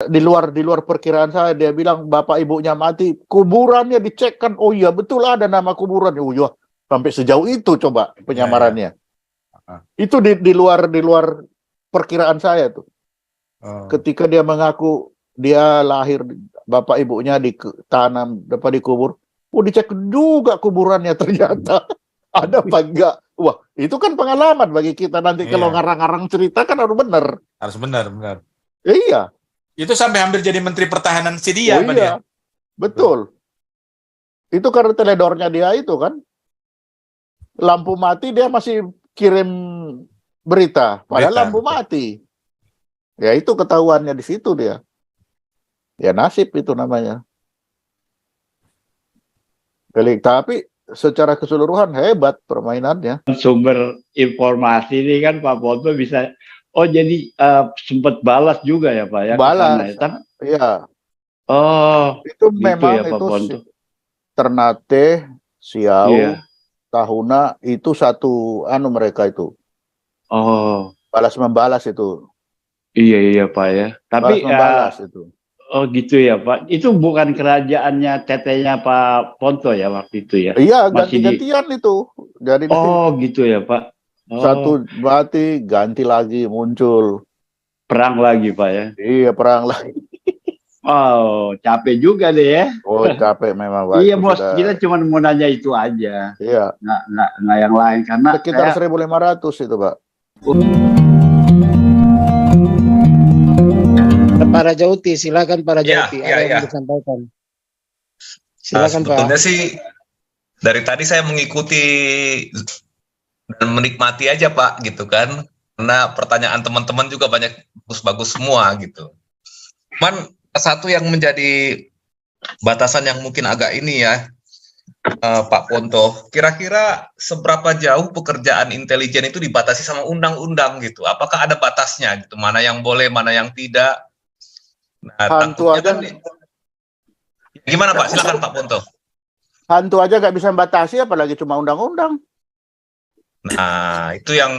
di luar perkiraan saya. Dia bilang bapak ibunya mati, kuburannya dicek kan, oh iya betul ada nama kuburan. Oh iya, sampai sejauh itu coba penyamarannya. Itu di luar perkiraan saya tuh. Ketika dia mengaku dia lahir, bapak ibunya ditanam dapat dikubur, dicek juga kuburannya ternyata ada apa enggak. Wah, itu kan pengalaman bagi kita nanti kalau ngarang-ngarang cerita kan harus benar. Harus benar. Iya. Itu sampai hampir jadi menteri pertahanan si dia. Iya, betul. Itu karena teledornya dia itu kan. Lampu mati dia masih kirim berita, padahal lampu mati. Ya itu ketahuannya di situ dia. Ya nasib itu namanya. Tapi secara keseluruhan hebat permainannya. Sumber informasi ini kan Pak Ponto bisa, jadi sempat balas juga ya Pak ya? Balas, iya. Itu gitu memang ya, Pak itu Ponto. Ternate, Siau, Tahuna itu satu mereka itu. Balas membalas itu. Iya Pak ya. Tapi membalas itu. Oh gitu ya Pak. Itu bukan kerajaannya tetenya Pak Ponto ya waktu itu ya? Iya, ganti-gantian itu. Jadi gitu ya Pak. Satu mati, ganti lagi muncul. Perang lagi Pak ya? Iya, perang lagi. Capek juga deh ya. Capek memang Pak. Iya bos, kita cuma mau nanya itu aja. Iya. Nggak yang lain karena sekitar 1.500 itu Pak. Para Jauti, silakan para Jauti. Ada yang disampaikan. Silakan Pak. Sebetulnya sih dari tadi saya mengikuti dan menikmati aja Pak gitu kan. Karena pertanyaan teman-teman juga banyak bagus-bagus semua gitu. Cuman satu yang menjadi batasan yang mungkin agak ini ya, Pak Ponto, kira-kira seberapa jauh pekerjaan intelijen itu dibatasi sama undang-undang gitu? Apakah ada batasnya gitu? Mana yang boleh, mana yang tidak? Nah, hantu aja kan, gimana Pak? Silakan Pak Ponto. Hantu aja nggak bisa membatasi, apalagi cuma undang-undang. Nah, itu yang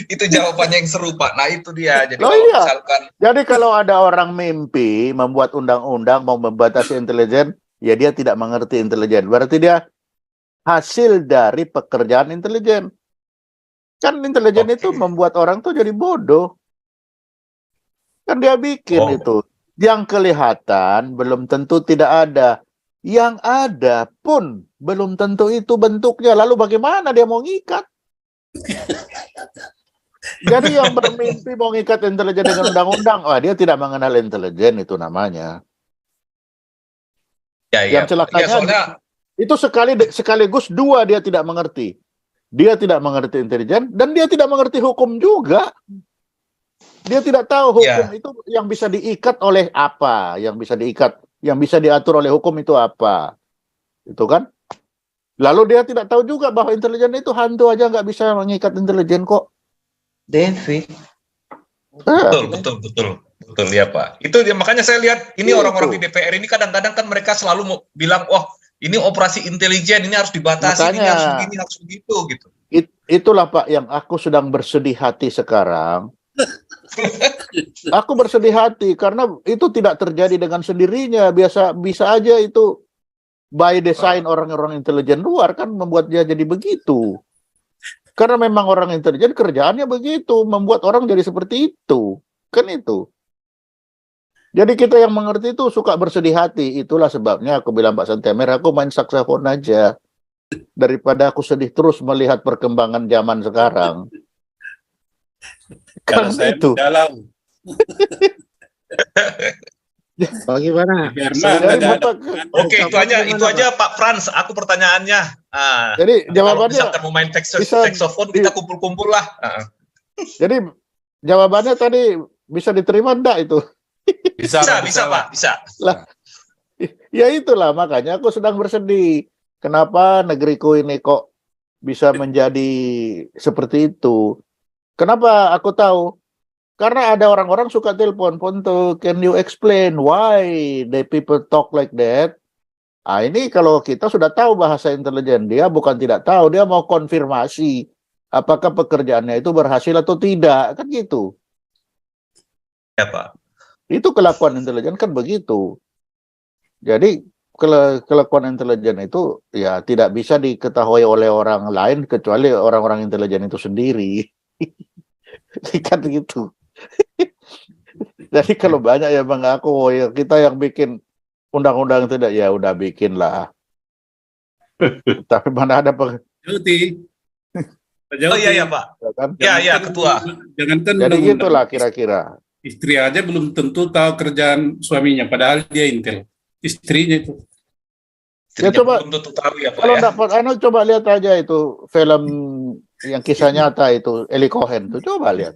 itu jawabannya yang seru Pak. Nah itu dia. Jadi misalkan, jadi kalau ada orang mimpi membuat undang-undang mau membatasi intelijen, ya dia tidak mengerti intelijen. Berarti dia hasil dari pekerjaan intelijen. Kan intelijen itu membuat orang tuh jadi bodoh. Kan dia bikin itu. Yang kelihatan belum tentu tidak ada. Yang ada pun belum tentu itu bentuknya. Lalu bagaimana dia mau ngikat? Jadi yang bermimpi mau ngikat intelijen dengan undang-undang, dia tidak mengenal intelijen, itu namanya. Yang celakanya itu sekaligus dua, dia tidak mengerti. Dia tidak mengerti intelijen dan dia tidak mengerti hukum juga. Dia tidak tahu hukum itu yang bisa diikat oleh apa, yang bisa diikat, yang bisa diatur oleh hukum itu apa. Itu kan? Lalu dia tidak tahu juga bahwa intelijen itu hantu aja nggak bisa mengikat intelijen kok. Devi. Betul ya Pak. Itu dia, makanya saya lihat ini orang-orang di DPR ini kadang-kadang kan mereka selalu mau bilang, ini operasi intelijen, ini harus dibatasi, makanya, ini harus begini, harus begitu gitu. Itulah Pak yang aku sedang bersedih hati sekarang. Aku bersedih hati karena itu tidak terjadi dengan sendirinya. Bisa aja itu by design orang-orang intelijen luar kan membuat dia jadi begitu. Karena memang orang intelijen kerjaannya begitu, membuat orang jadi seperti itu. Kan itu. Jadi kita yang mengerti itu suka bersedih hati. Itulah sebabnya aku bilang Pak Santemer, aku main saksofon aja. Daripada aku sedih terus melihat perkembangan zaman sekarang. Kalau saya itu dalam. Bagaimana? Oke, itu aja Pak Frans. Aku pertanyaannya. Jadi jawabannya kalau mau main saksofon kita kumpul-kumpul lah. Jadi jawabannya tadi bisa diterima enggak itu? Bisa Pak, bisa. Lah, ya itulah makanya aku sedang bersedih. Kenapa negeriku ini kok bisa menjadi seperti itu? Kenapa aku tahu? Karena ada orang-orang suka telepon, Ponto, can you explain why the people talk like that? Ini kalau kita sudah tahu bahasa intelijen, dia bukan tidak tahu, dia mau konfirmasi apakah pekerjaannya itu berhasil atau tidak, kan gitu. Ya Pak. Itu kelakuan intelijen kan begitu. Jadi kelakuan intelijen itu ya tidak bisa diketahui oleh orang lain kecuali orang-orang intelijen itu sendiri. Kan gitu. Jadi kalau banyak yang mengaku oh, ya kita yang bikin undang-undang tidak, ya udah bikin lah. Tapi mana ada Jauti. Pak Oh iya Jauti. ya Pak. kan? Ya Ketua. Jangankan Jadi undang-undang. gitulah kira-kira. Istri aja belum tentu tahu kerjaan suaminya, padahal dia intel. Istrinya itu. Ya, Istrinya coba, belum tentu tahu ya Pak Kalau ya. dapat coba lihat aja itu film yang kisah nyata itu Eli Cohen tuh, coba lihat.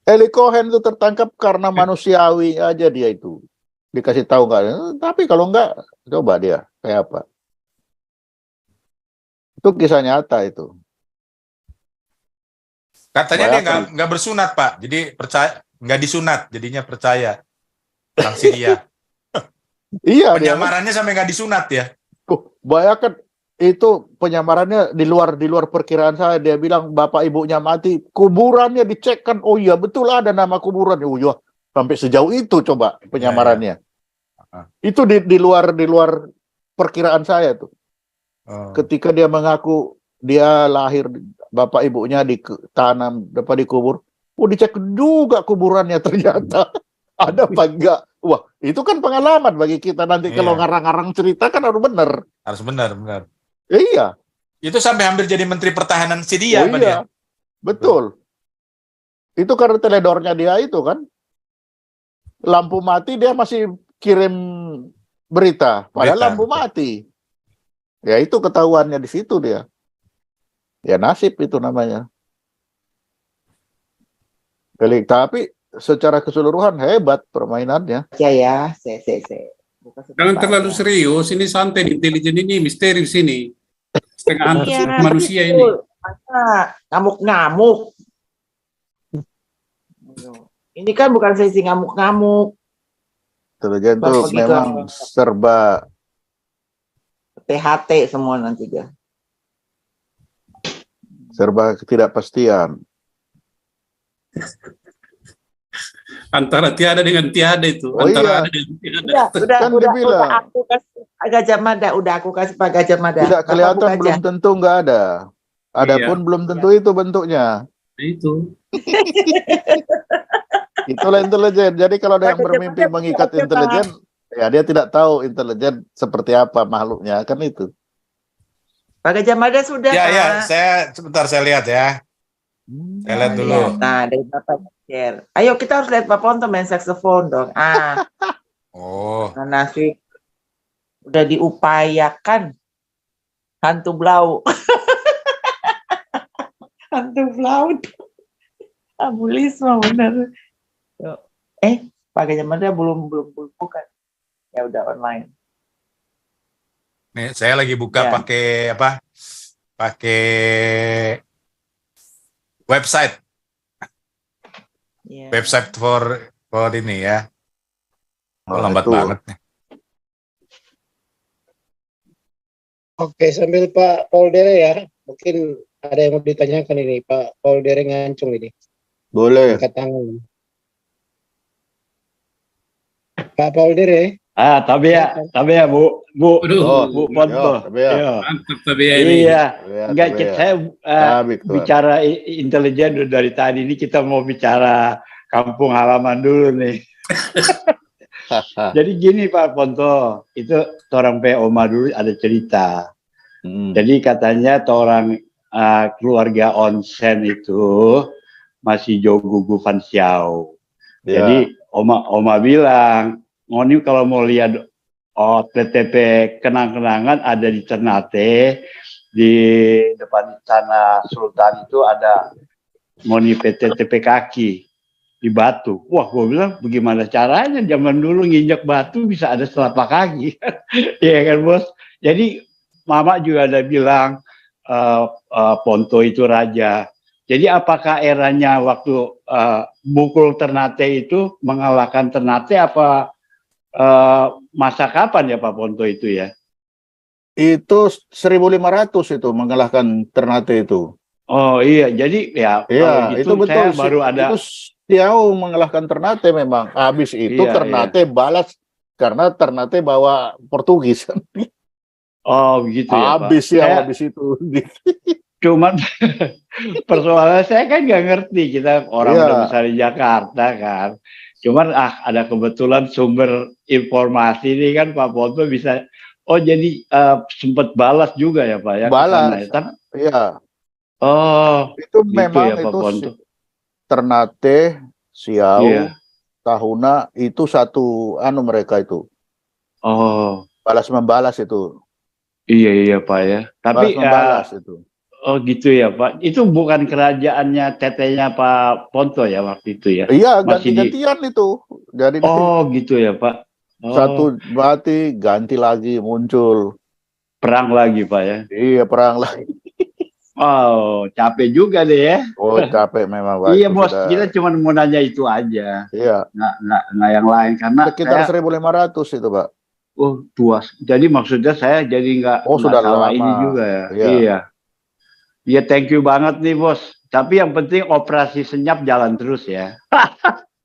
Eli Cohen itu tertangkap karena manusiawi aja dia itu. Dikasih tahu nggak? Tapi kalau nggak, coba dia kayak apa? Itu kisah nyata itu. Katanya dia Bayangkan. nggak bersunat, Pak. Jadi percaya, nggak disunat, jadinya percaya. Sanksi dia. Iya dia. Penyamarannya sampai nggak disunat ya. Bayangkan itu penyamarannya di luar perkiraan saya. Dia bilang bapak ibunya mati, kuburannya dicek kan. Oh iya betul ada nama kuburan. Oh iya, sampai sejauh itu coba penyamarannya. Itu di luar perkiraan saya tuh. Ketika dia mengaku dia lahir, bapak ibunya ditanam dapat dikubur, dicek juga kuburannya ternyata ada apa enggak. Wah, itu kan pengalaman bagi kita nanti kalau Iya. ngarang-ngarang cerita kan harus benar. Harus benar. Iya. Itu sampai hampir jadi menteri pertahanan si dia, Oh Pak, iya, dia. betul. Itu karena teledornya dia itu kan. Lampu mati dia masih kirim berita, padahal Berita, lampu betul. mati. Ya itu ketahuannya di situ dia. Ya nasib itu namanya. Tapi secara keseluruhan hebat permainannya. Ya, saya. Jangan terlalu serius, ini santai, intelijen ini, misterius ini. Setengah antus Iya, manusia ini. betul. Masa ngamuk-ngamuk. Ini kan bukan sesi ngamuk-ngamuk. Intelijen itu Bapak memang juga. serba THT semua nanti dia. ketidakpastian. Antara tiada dengan tiada itu. Oh Antara iya. ada dengan tiada. Udah Kan dibilang. aku kasih Pak Gajah Mada, udah aku kasih Pak Gajah Mada. Tidak Bapak kelihatan buka aja. belum tentu nggak ada. Adapun belum tentu itu bentuknya. Itu. Itulah intelijen. Jadi kalau ada yang Pakai bermimpi jam-jam, mengikat pakai intelijen, ya dia tidak tahu intelijen seperti apa makhluknya, kan itu. Pak Gajah Mada sudah. Ya, Pak. sebentar saya lihat ya. Saya lihat dulu. Nah, dari Bapak share. Ayo kita harus lihat Pak Ponto main saksofon dong. Oh, Nah, sih udah diupayakan hantu blau. Hantu blau. Abulisme bener. Pak Gajah Mada belum bukan. Ya udah online. nih saya lagi buka Ya. pakai apa? Pakai website Ya. for ini ya. Oh, lambat itu. banget nih. Oke, sambil Pak Paul Dere ya. Mungkin ada yang mau ditanyakan ini, Pak Paul Dere ngancung ini. Boleh. Angkat tangan. Pak Paul Dere. Tapi ya Bu Aduh, Ponto. Iya. mantap tapi ya ini. Iya. Lihat, Enggak, lihat. saya Habis, Tuan. bicara intelijen dari tadi ini kita mau bicara kampung halaman dulu nih. Jadi gini Pak Ponto, itu orang Oma dulu ada cerita. Jadi katanya orang keluarga onsen itu masih jogugu Fan Xiao. Ya. Jadi Oma bilang, Ngoni kalau mau lihat TTP kenang-kenangan ada di Ternate, di depan Istana Sultan itu ada Ngoni TTP kaki di batu. Wah, gue bilang bagaimana caranya zaman dulu nginjak batu bisa ada telapak kaki. Iya kan bos? Jadi Mama juga ada bilang Ponto itu raja. Jadi apakah eranya waktu Bukul Ternate itu mengalahkan Ternate apa masa kapan ya Pak Ponto itu ya? Itu 1.500 itu mengalahkan Ternate itu. Oh iya, jadi ya Iya, kalau gitu itu betul. saya baru ada Itu Siau mengalahkan Ternate memang. Habis itu Iya, Ternate balas karena Ternate bawa Portugis. Oh gitu ya Pak. Habis Siau Saya- habis itu. Cuman persoalannya saya kan nggak ngerti, kita orang Iya. udah besar di Jakarta kan. Cuman ada kebetulan sumber informasi ini kan Pak Ponto bisa. Oh jadi sempat balas juga ya Pak ya? ke Balas. sana ya? Iya, Oh itu gitu memang ya Pak itu Ponto. Ternate, Siau, Iya. Tahuna itu satu mereka itu. Oh Balas membalas itu. iya Pak ya. Tapi Balas membalas itu. oh gitu ya Pak. Itu bukan kerajaannya tetenya Pak Ponto ya waktu itu ya? Iya, Masih di- ganti-gantian itu. Jadi Oh gitu ya Pak. Oh, satu mati, ganti lagi muncul. perang lagi Pak ya. Iya, perang lagi. Oh capek juga deh ya. Oh, capek memang Pak. Iya Itu bos, sudah- kita cuma mau nanya itu aja, Iya, nggak yang lain karena sekitar saya, 1.500 itu Pak. oh tuas. Jadi maksudnya saya jadi nggak Oh, nggak sudah salah lama. ini juga ya. Iya. Iya. Iya, thank you banget nih bos. Tapi yang penting operasi senyap jalan terus ya.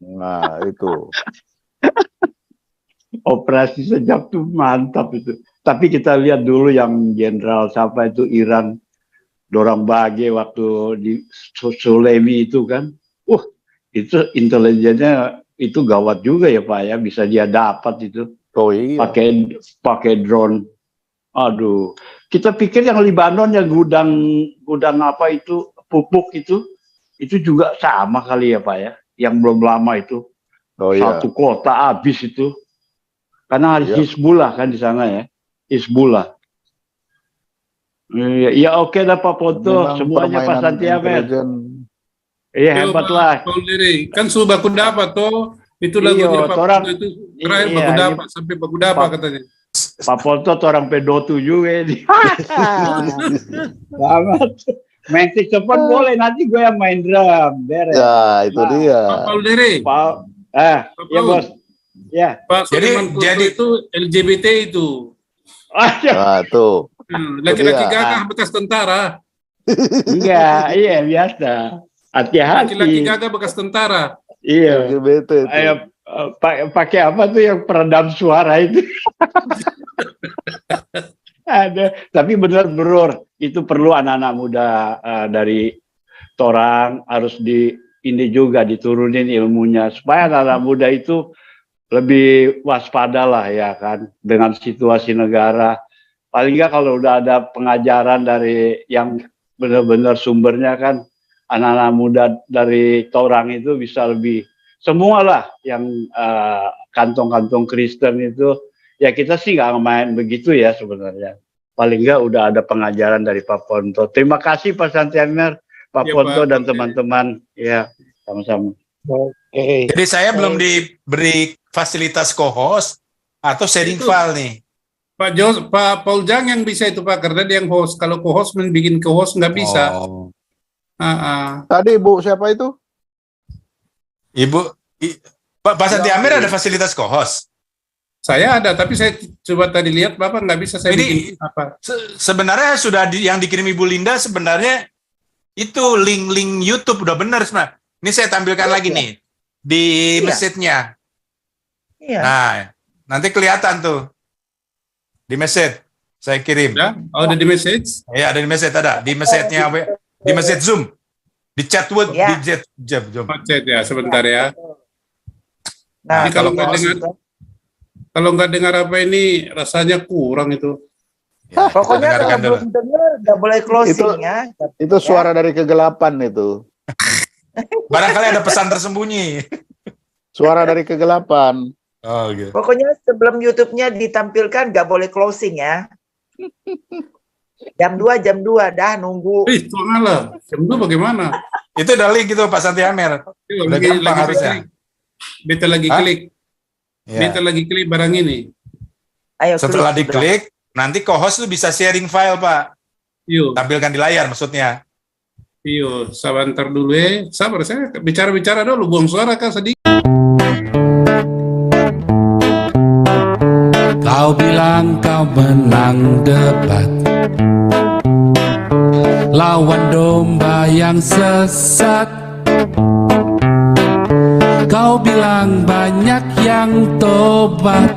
Nah, itu. Operasi senyap tuh mantap itu. Tapi kita lihat dulu yang jenderal siapa itu Iran, Dorang Bage waktu di Sulemi itu kan. Itu intelijennya itu gawat juga ya Pak ya, bisa dia dapat itu. Oh iya. pakai drone. Aduh, kita pikir yang Libanon yang gudang apa itu pupuk itu juga sama kali ya Pak ya, yang belum lama itu Oh iya. satu kota habis itu, karena ada Iya. Hizbullah kan di sana ya, Hizbullah. Ya oke dah Pak Ponto, Memang semuanya Pak permainan Santiago. intelijen. Iya hebat lah. Paul Dere, kan sudah baku dapat toh. Itu Iya, lagunya Pak orang- Ponto itu terakhir iya, baku iya. dapat sampai baku dapat Pak- katanya. Pak Ponto tuh orang pedotu juga ini. Banget. Main saxophone boleh, nanti gue yang main drum. Beres. Ya, itu Nah. dia. Pak Paul Dere, Pak, Pak ya Paul, bos. Ya. Pak Jadi- Suleman Kurto jadi- itu LGBT itu. Ya. Nah, tuh. Laki-laki dia. gagah bekas tentara. Iya biasa. Laki-laki Hati-hati. gagah bekas tentara. Iya. LGBT itu. Ayo, pakai apa tuh yang peredam suara itu? Ada. Tapi benar Bro, itu perlu anak-anak muda dari Torang harus ini juga diturunin ilmunya supaya anak-anak muda itu lebih waspada lah ya kan dengan situasi negara. Paling nggak kalau udah ada pengajaran dari yang benar-benar sumbernya kan anak-anak muda dari Torang itu bisa lebih semualah yang kantong-kantong Kristen itu ya kita sih nggak main begitu ya sebenarnya. Paling nggak udah ada pengajaran dari Pak Ponto. Terima kasih Pak Santianer, Pak Ya, Ponto Pak. dan teman-teman. Ya sama-sama. Oke. Jadi saya belum diberi fasilitas co-host atau sharing Itu. file nih. Pak Paul Jang yang bisa itu Pak, karena dia yang host. Kalau co-host bikin co-host nggak bisa. Oh. Tadi Bu siapa itu? Pak Santiamer ada fasilitas co-host. Saya ada, tapi saya coba tadi lihat Bapak nggak bisa saya Ini- bikin apa. Sebenarnya sudah yang dikirim Ibu Linda sebenarnya itu link YouTube udah benar sebenarnya. Ini saya tampilkan lagi nih di Iya. message-nya. Iya. Nah, nanti kelihatan tuh di message saya kirim. Ya, oh, ada di message. Ya, ada di message ada di message-nya di message Zoom. Di chat word Ya. di chat Zoom. Macet ya, sebentar ya. Nah, Jadi kalau nggak kalau dengar- Kalau nggak dengar apa ini, rasanya kurang itu. Ya, pokoknya dengarkan kalau dulu. belum dengar nggak boleh closing Itu- ya. Itu suara dari kegelapan itu. Barangkali ada pesan tersembunyi. Suara dari kegelapan. Oh, gitu. Pokoknya sebelum YouTube-nya ditampilkan nggak boleh closing ya. Jam 2 dah nunggu. Tengah lah. Jam 2 bagaimana? Itu udah link gitu Pak Santiamer. Yuk, Udah gampang harusnya. klik. Beta lagi Hah? klik. Ya. Beta lagi klik barang ini. Ayo Setelah klik. diklik, nanti co-host tuh bisa sharing file, Pak. Yuk, Tampilkan di layar maksudnya. yuk. Sabar dulu ya. Sabar, saya bicara-bicara dulu. Buang suara kan sedikit. Kau bilang kau menang debat, lawan domba yang sesat. Kau bilang banyak yang tobat.